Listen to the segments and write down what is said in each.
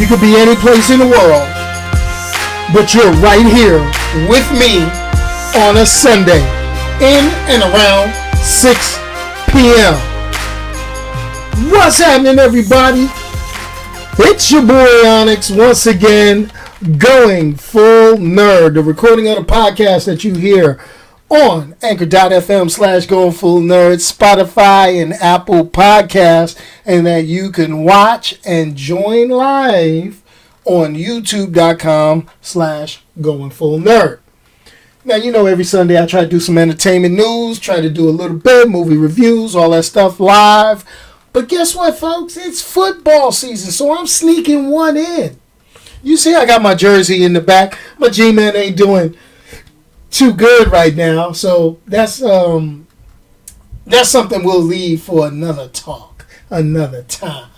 You could be any place in the world, but you're right here with me on a Sunday in and around 6 p.m. What's happening, everybody? It's your boy Onyx once again, going full nerd. The recording of the podcast that you hear on anchor.fm/going full nerd, Spotify, and Apple Podcasts, and that you can watch and join live on youtube.com/going full nerd. Now, you know, every Sunday I try to do some entertainment news, try to do a little bit, movie reviews, all that stuff live. But guess what, folks? It's football season, so I'm sneaking one in. You see, I got my jersey in the back. My G-Man ain't doing too good right now, so that's something we'll leave for another talk, another time.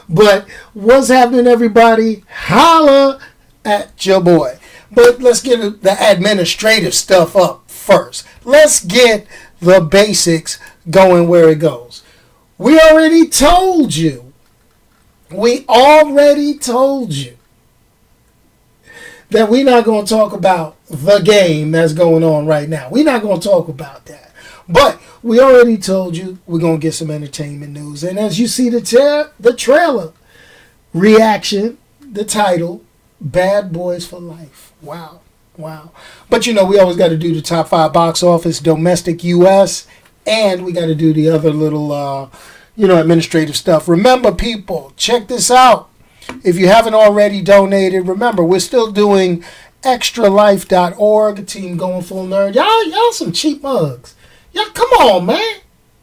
But what's happening, everybody? Holla at your boy. But let's get the administrative stuff up first. Let's get the basics going where it goes. We already told you that we're not going to talk about the game that's going on right now. We're not going to talk about that. But we already told you we're going to get some entertainment news. And as you see the trailer reaction, the title, Bad Boys for Life. Wow. But you know, we always got to do the top 5 box office, domestic U.S., and we got to do the other little, administrative stuff. Remember, people, check this out. If you haven't already donated, remember, we're still doing extralife.org, Team Going Full Nerd. Y'all some cheap mugs. Y'all, come on, man.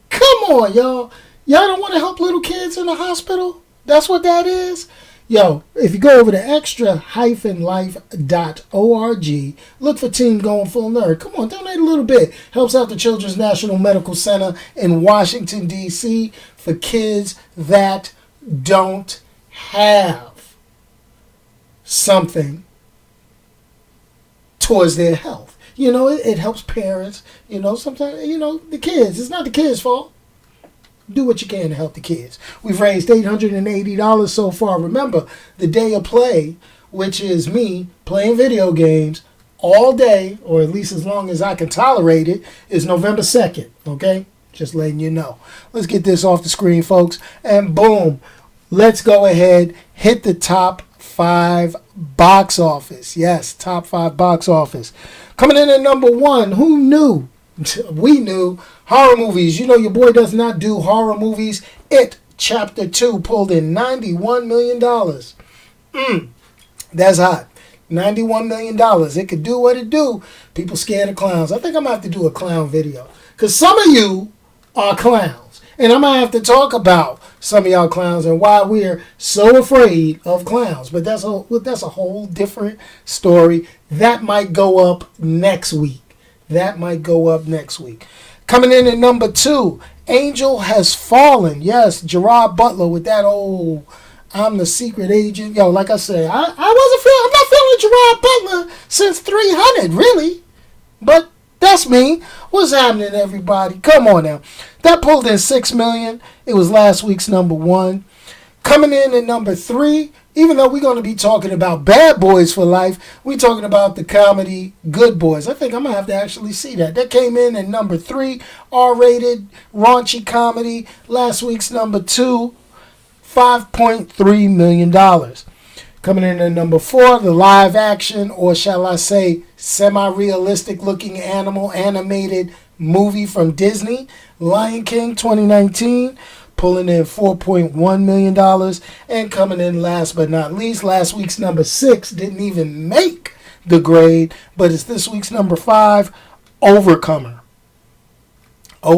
Come on, y'all. Y'all don't want to help little kids in the hospital? That's what that is? Yo, if you go over to extra-life.org, look for Team Going Full Nerd. Come on, donate a little bit. Helps out the Children's National Medical Center in Washington, D.C. for kids that don't have something towards their health. You know, it helps parents. You know, sometimes, the kids. It's not the kids' fault. Do what you can to help the kids. We've raised $880 so far. Remember, the day of play, which is me playing video games all day, or at least as long as I can tolerate it, is November 2nd. Okay? Just letting you know. Let's get this off the screen, folks. And boom. Let's go ahead, hit the top 5 box office. Yes, top 5 box office. Coming in at number 1, who knew? We knew. Horror movies. You know your boy does not do horror movies. It, Chapter 2, pulled in $91 million. That's hot. $91 million. It could do what it do. People scared of clowns. I think I'm going to have to do a clown video. Because some of you are clowns. And I'm going to have to talk about some of y'all clowns and why we're so afraid of clowns. But that's a whole different story. That might go up next week. Coming in at number 2, Angel Has Fallen. Yes, Gerard Butler with that old I'm the secret agent. Yo, like I said, I'm not feeling Gerard Butler since 300, really. But that's me. What's happening, everybody? Come on now. That pulled in $6 million. It was last week's number 1. Coming in at number 3, even though we're going to be talking about Bad Boys for Life, we're talking about the comedy Good Boys. I think I'm going to have to actually see that. That came in at number 3, R-rated, raunchy comedy. Last week's number 2, $5.3 million. Coming in at number 4, the live action, or shall I say, semi-realistic looking animated movie from Disney, Lion King 2019. Pulling in $4.1 million. And coming in last but not least, last week's number 6 didn't even make the grade, but it's this week's number 5, Overcomer. I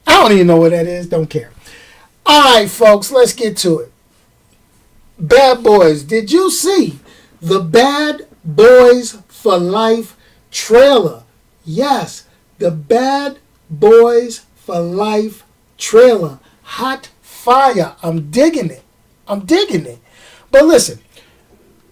don't even know what that is. Don't care. All right, folks, let's get to it. Bad Boys. Did you see the Bad Boys for Life trailer? Yes, the Bad Boys for Life trailer. Hot fire. I'm digging it. But listen,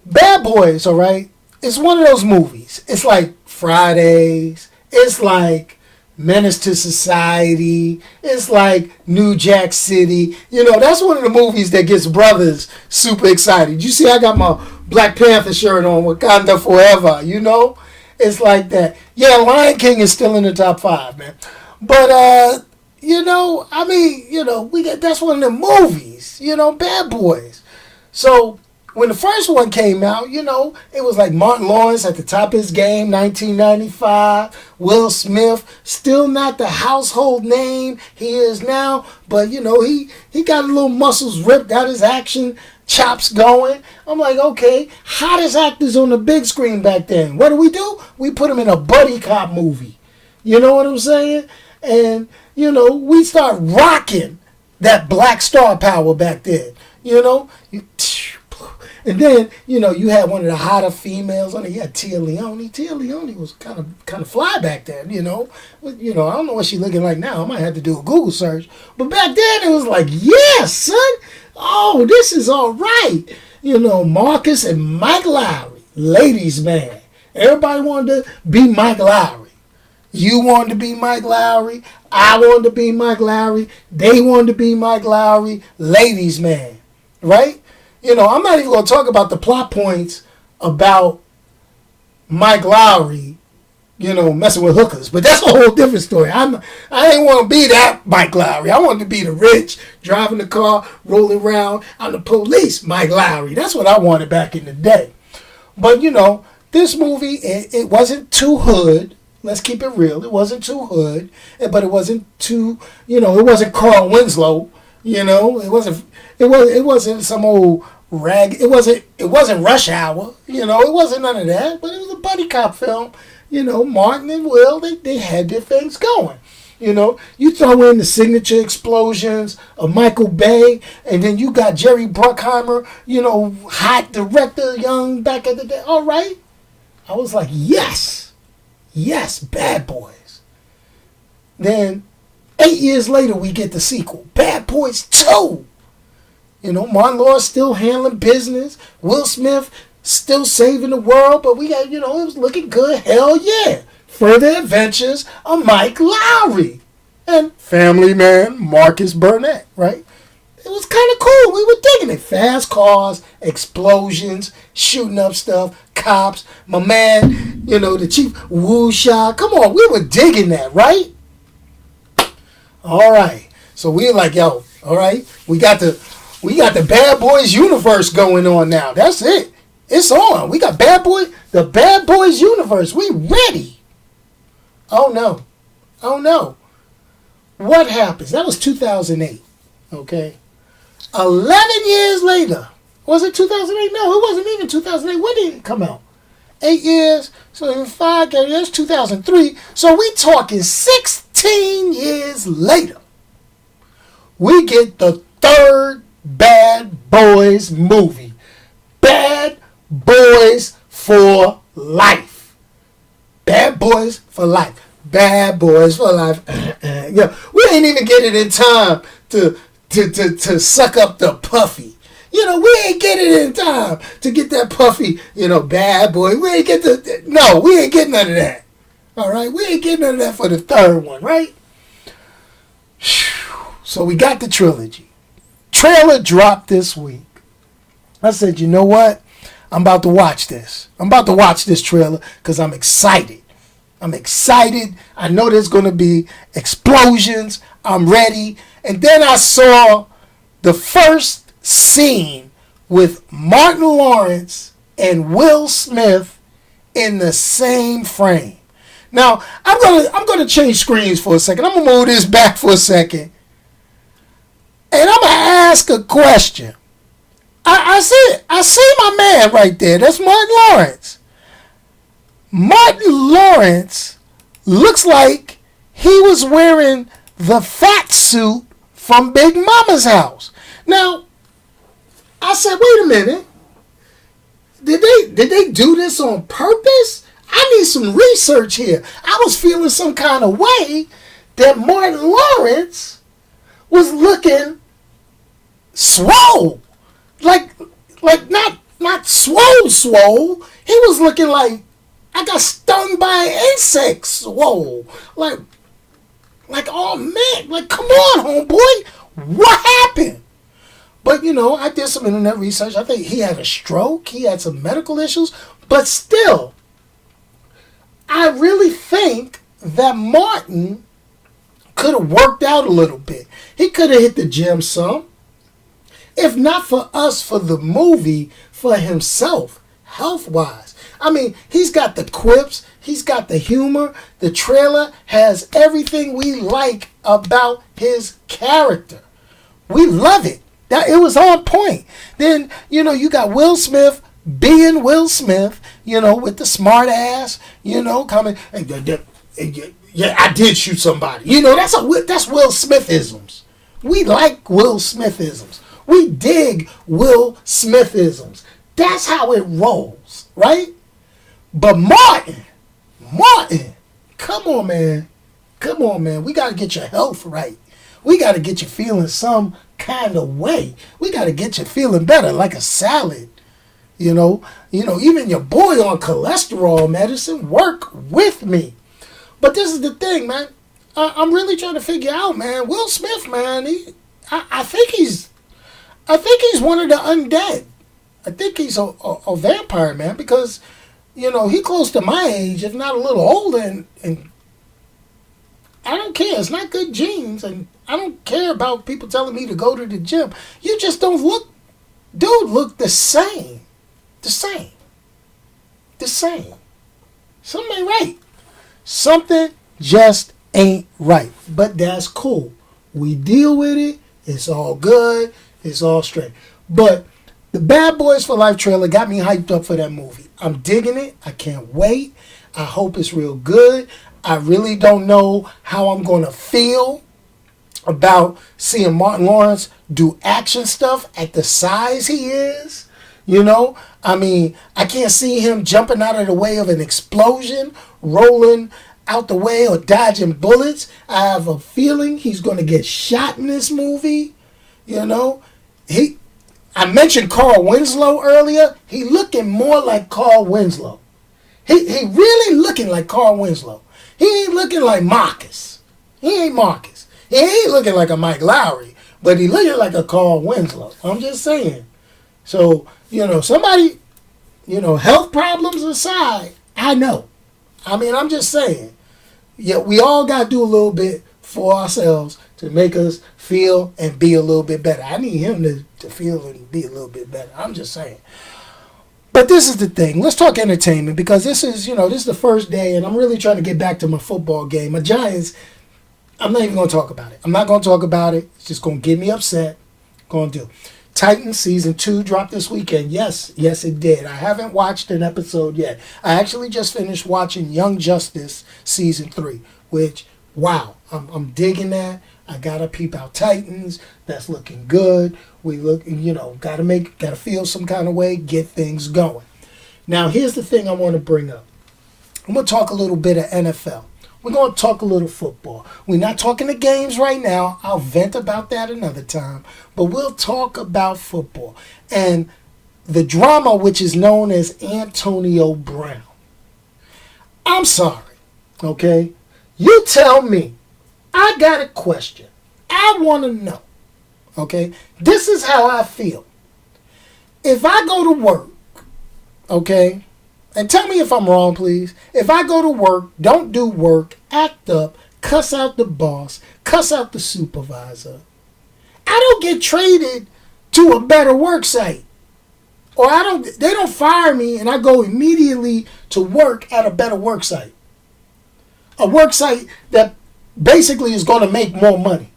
Bad Boys, all right, it's one of those movies. It's like Fridays. It's like Menace to Society. It's like New Jack City. That's one of the movies that gets brothers super excited. You see, I got my Black Panther shirt on, Wakanda Forever. It's like that. Yeah, Lion King is still in the top 5, man. But we got that's one of the movies. Bad Boys. So when the first one came out, it was like Martin Lawrence at the top of his game, 1995. Will Smith, still not the household name he is now, but he got a little muscles ripped, got his action chops going. I'm like, okay, hottest actors on the big screen back then. What do? We put them in a buddy cop movie. You know what I'm saying? And, we start rocking that black star power back then. And then, you had one of the hotter females on it. You had Tia Leone. Tia Leone was kind of fly back then, I don't know what she's looking like now. I might have to do a Google search. But back then, it was like, yeah, son. Oh, this is all right. Marcus and Mike Lowrey. Ladies' man. Everybody wanted to be Mike Lowrey. You wanted to be Mike Lowrey. I wanted to be Mike Lowrey. They wanted to be Mike Lowrey. Ladies' man. Right? I'm not even going to talk about the plot points about Mike Lowrey, messing with hookers. But that's a whole different story. I didn't want to be that Mike Lowrey. I wanted to be the rich, driving the car, rolling around on the police Mike Lowrey. That's what I wanted back in the day. But, this movie, it wasn't too hood. Let's keep it real. It wasn't too hood. But it wasn't too, it wasn't Carl Winslow. It wasn't some old rag. It wasn't Rush Hour. It wasn't none of that. But it was a buddy cop film. Martin and Will, they had their things going. You throw in the signature explosions of Michael Bay, and then you got Jerry Bruckhkeimer, hot director, young back in the day. All right. I was like, yes, Bad Boys. Then 8 years later, we get the sequel, Bad Boys 2. Martin Lawrence still handling business. Will Smith still saving the world. But we got, it was looking good. Hell yeah. Further Adventures of Mike Lowrey. And family man, Marcus Burnett, right? It was kind of cool. We were digging it. Fast cars, explosions, shooting up stuff, cops. My man, the chief, Woosha. Come on, we were digging that, right? All right. So we were like, yo, all right, we got the Bad Boys universe going on now. That's it. It's on. We got the Bad Boys universe. We ready. Oh no. What happens? That was 2008. Okay. 11 years later. Was it 2008? No, it wasn't even 2008. When did it come out? 8 years. So in 5 years, 2003. So we talking 16 years later. We get the third Bad Boys movie. Bad Boys for Life. Bad Boys for Life. Bad Boys for Life. Yeah, we ain't even get it in time to suck up the puffy. We ain't get it in time to get that puffy, bad boy. We ain't getting none of that. All right? We ain't getting none of that for the third one, right? So we got the trilogy. Trailer dropped this week. I said, you know what? I'm about to watch this. I'm about to watch this trailer because I'm excited. I know there's going to be explosions. I'm ready. And then I saw the first scene with Martin Lawrence and Will Smith in the same frame. Now, I'm gonna change screens for a second. I'm gonna move this back for a second. And I'm gonna ask a question. I see my man right there. That's Martin Lawrence. Martin Lawrence looks like he was wearing the fat suit from Big Mama's house. Now, I said, wait a minute. Did they do this on purpose? I need some research here. I was feeling some kind of way that Martin Lawrence was looking swole. Like not swole. He was looking like I got stung by an insect swole. Like Like, oh man, like, come on, homeboy, what happened? But, I did some internet research. I think he had a stroke. He had some medical issues. But still, I really think that Martin could have worked out a little bit. He could have hit the gym some. If not for us, for the movie, for himself, health-wise. I mean, he's got the quips. He's got the humor. The trailer has everything we like about his character. We love it. That it was on point. Then, you got Will Smith being Will Smith, with the smart ass, coming. Yeah, I did shoot somebody. That's Will Smithisms. We like Will Smithisms. We dig Will Smithisms. That's how it rolls, right? But Martin, come on, man. We got to get your health right. We got to get you feeling some kind of way. We got to get you feeling better, like a salad. Even your boy on cholesterol medicine, work with me. But this is the thing, man. I'm really trying to figure out, man. Will Smith, man. I think he's one of the undead. I think he's a vampire, man, because he close to my age, if not a little older, and I don't care. It's not good genes, and I don't care about people telling me to go to the gym. You just don't look the same. The same. Something ain't right. Something just ain't right. But that's cool. We deal with it. It's all good. It's all straight. But the Bad Boys for Life trailer got me hyped up for that movie. I'm digging it. I can't wait. I hope it's real good. I really don't know how I'm going to feel about seeing Martin Lawrence do action stuff at the size he is. I mean, I can't see him jumping out of the way of an explosion, rolling out the way, or dodging bullets. I have a feeling he's going to get shot in this movie. I mentioned Carl Winslow earlier. He looking more like Carl Winslow. He really looking like Carl Winslow. He ain't looking like Marcus. He ain't Marcus. He ain't looking like a Mike Lowrey, but he looking like a Carl Winslow. I'm just saying. So, somebody, health problems aside, I know. I mean, I'm just saying. Yeah, we all got to do a little bit for ourselves to make us feel and be a little bit better. I need him to feel and be a little bit better. I'm just saying. But this is the thing. Let's talk entertainment, because this is the first day, and I'm really trying to get back to my football game. My Giants, I'm not even going to talk about it. I'm not going to talk about it. It's just going to get me upset. Going to do. Titans Season 2 dropped this weekend. Yes, it did. I haven't watched an episode yet. I actually just finished watching Young Justice Season 3, which, wow, I'm digging that. I got to peep out Titans. That's looking good. We look, got to feel some kind of way, get things going. Now, here's the thing I want to bring up. I'm going to talk a little bit of NFL. We're going to talk a little football. We're not talking the games right now. I'll vent about that another time. But we'll talk about football and the drama which is known as Antonio Brown. I'm sorry, okay? You tell me. I got a question. I want to know, okay? This is how I feel. If I go to work, okay? And tell me if I'm wrong, please. If I go to work, don't do work, act up, cuss out the boss, cuss out the supervisor, I don't get traded to a better work site. Or they don't fire me and I go immediately to work at a better work site. A work site that basically is going to make more money.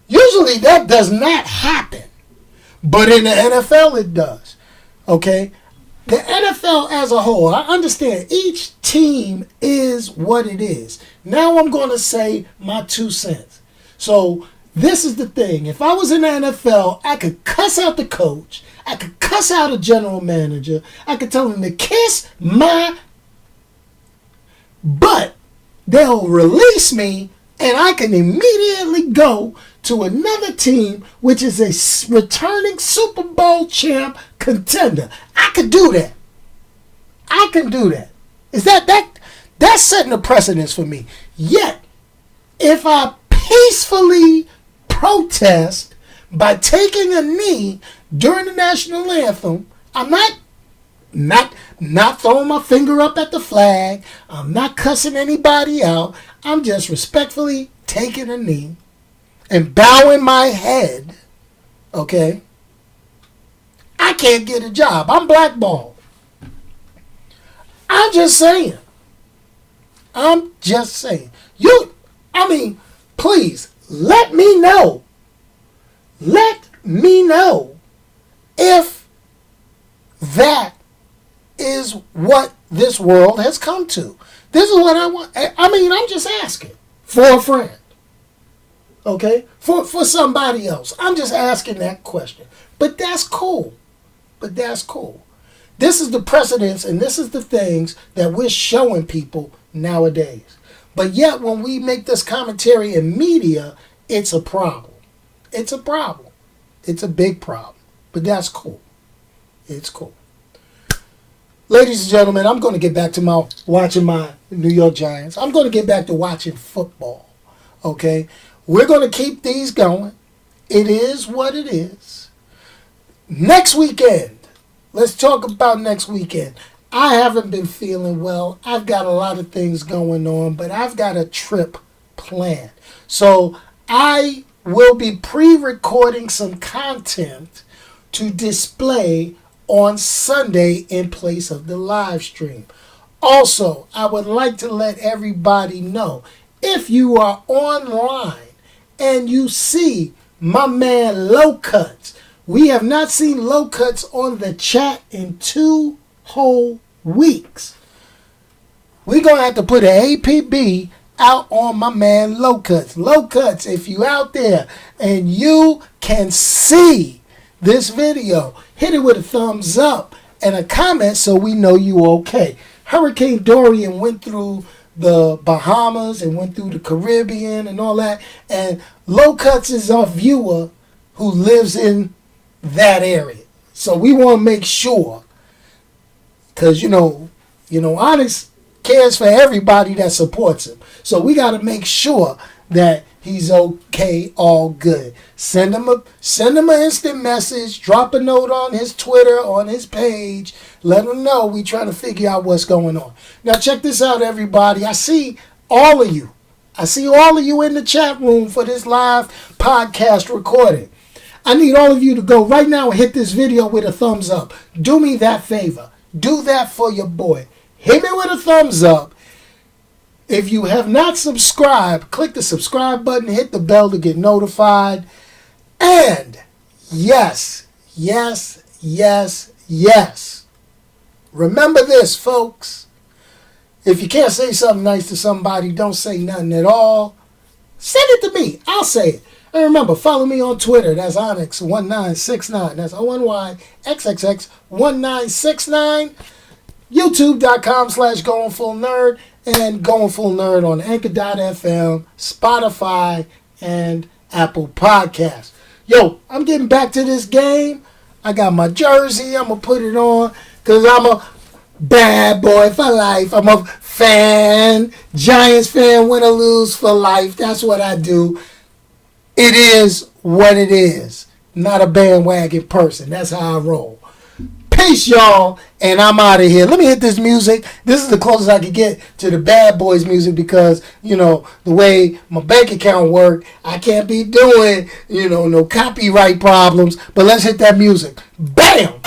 Usually that does not happen. But in the NFL it does. Okay? The NFL as a whole, I understand each team is what it is. Now I'm going to say my 2 cents. So this is the thing. If I was in the NFL, I could cuss out the coach. I could cuss out a general manager. I could tell them to kiss my butt. They'll release me and I can immediately go to another team, which is a returning Super Bowl champ contender. I could do that. I can do that. Is that's setting a precedence for me. Yet, if I peacefully protest by taking a knee during the national anthem. I'm not throwing my finger up at the flag. I'm not cussing anybody out. I'm just respectfully taking a knee and bowing my head. Okay? I can't get a job. I'm blackballed. I'm just saying. Please, let me know. Let me know if that is what this world has come to. This is what I want. I'm just asking for a friend. Okay? For somebody else. I'm just asking that question. But that's cool. This is the precedence and this is the things that we're showing people nowadays. But yet when we make this commentary in media, it's a problem. It's a problem. It's a big problem. But that's cool. It's cool. Ladies and gentlemen, I'm going to get back to watching my New York Giants. I'm going to get back to watching football. Okay? We're going to keep these going. It is what it is. Next weekend. Let's talk about next weekend. I haven't been feeling well. I've got a lot of things going on, but I've got a trip planned. So I will be pre-recording some content to display on Sunday in place of the live stream. Also, I would like to let everybody know, if you are online and you see my man Low Cuts, we have not seen Low Cuts on the chat in 2 whole weeks. We're going to have to put an APB out on my man Low Cuts. Low Cuts, if you out there and you can see this video, hit it with a thumbs up and a comment so we know you okay. Hurricane Dorian went through the Bahamas and went through the Caribbean and all that. And Low Cuts is our viewer who lives in that area. So we want to make sure, because Onyx cares for everybody that supports him. So we got to make sure that he's okay, all good. Send him an instant message, drop a note on his Twitter, on his page. Let him know we trying to figure out what's going on. Now check this out, everybody. I see all of you. I see all of you in the chat room for this live podcast recording. I need all of you to go right now and hit this video with a thumbs up. Do me that favor. Do that for your boy. Hit me with a thumbs up. If you have not subscribed, click the subscribe button, hit the bell to get notified. And yes. Remember this, folks. If you can't say something nice to somebody, don't say nothing at all. Send it to me. I'll say it. And remember, follow me on Twitter. That's Onyx1969. That's ONYXXX1969. YouTube.com/GoingFullNerd. And Going Full Nerd on Anchor.fm, Spotify, and Apple Podcasts. Yo, I'm getting back to this game. I got my jersey. I'm going to put it on because I'm a bad boy for life. I'm a fan. Giants fan, win or lose for life. That's what I do. It is what it is. Not a bandwagon person. That's how I roll. Peace, y'all, and I'm out of here. Let me hit this music. This is the closest I could get to the Bad Boys music because, the way my bank account work, I can't be doing, no copyright problems. But let's hit that music. Bam!